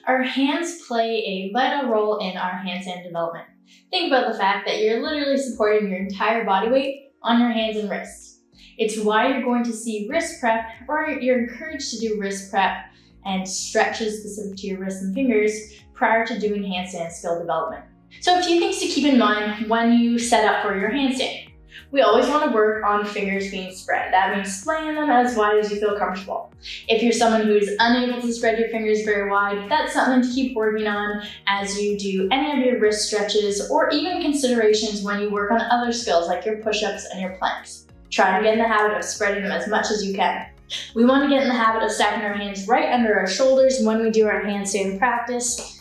Our hands play a vital role in our handstand development. Think about the fact that you're literally supporting your entire body weight on your hands and wrists. It's why you're going to see wrist prep, or you're encouraged to do wrist prep and stretches specific to your wrists and fingers prior to doing handstand skill development. So a few things to keep in mind when you set up for your handstand. We always want to work on fingers being spread. That means slaying them as wide as you feel comfortable. If you're someone who is unable to spread your fingers very wide, that's something to keep working on as you do any of your wrist stretches, or even considerations when you work on other skills like your push-ups and your planks. Try to get in the habit of spreading them as much as you can. We want to get in the habit of stacking our hands right under our shoulders when we do our handstand practice.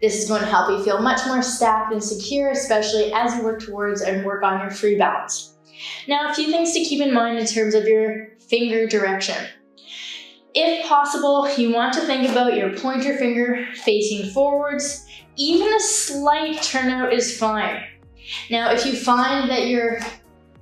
This is going to help you feel much more stacked and secure, especially as you work towards and work on your free balance. Now, a few things to keep in mind in terms of your finger direction. If possible, you want to think about your pointer finger facing forwards. Even a slight turnout is fine. Now, if you find that you're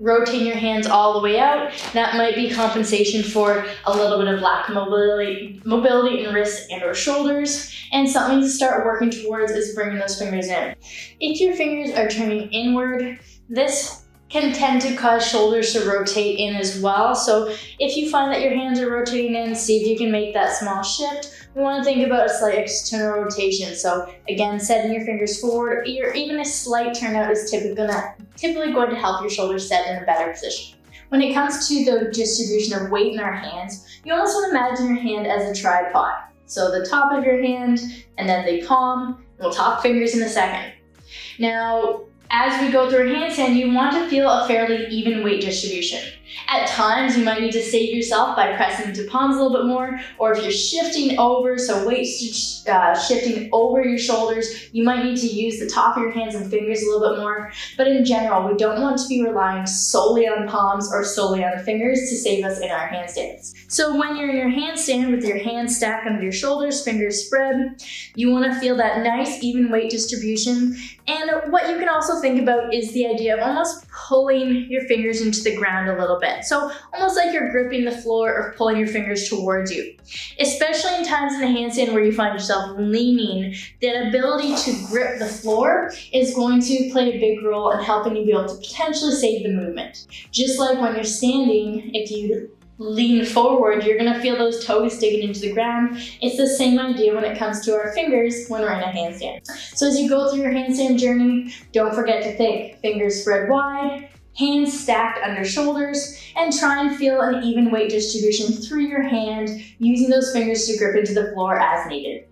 rotating your hands all the way out, that might be compensation for a little bit of lack of mobility in wrists and or shoulders, and something to start working towards is bringing those fingers in. If your fingers are turning inward, this can tend to cause shoulders to rotate in as well. So if you find that your hands are rotating in, see if you can make that small shift. We want to think about a slight external rotation. So again, setting your fingers forward, or even a slight turnout is typically going to help your shoulders set in a better position. When it comes to the distribution of weight in our hands, you almost want to imagine your hand as a tripod. So the top of your hand, and then the palm, and we'll talk fingers in a second. Now, as we go through a handstand, you want to feel a fairly even weight distribution. At times, you might need to save yourself by pressing into palms a little bit more, or if you're shifting over, so weight shifting over your shoulders, you might need to use the top of your hands and fingers a little bit more. But in general, we don't want to be relying solely on palms or solely on fingers to save us in our handstands. So when you're in your handstand with your hands stacked under your shoulders, fingers spread, you want to feel that nice even weight distribution. And what you can also think about is the idea of almost pulling your fingers into the ground a little bit. So almost like you're gripping the floor or pulling your fingers towards you. Especially in times in the handstand where you find yourself leaning, that ability to grip the floor is going to play a big role in helping you be able to potentially save the movement. Just like when you're standing, if you lean forward, you're going to feel those toes digging into the ground. It's the same idea when it comes to our fingers when we're in a handstand. So as you go through your handstand journey, don't forget to think fingers spread wide, hands stacked under shoulders, and try and feel an even weight distribution through your hand, using those fingers to grip into the floor as needed.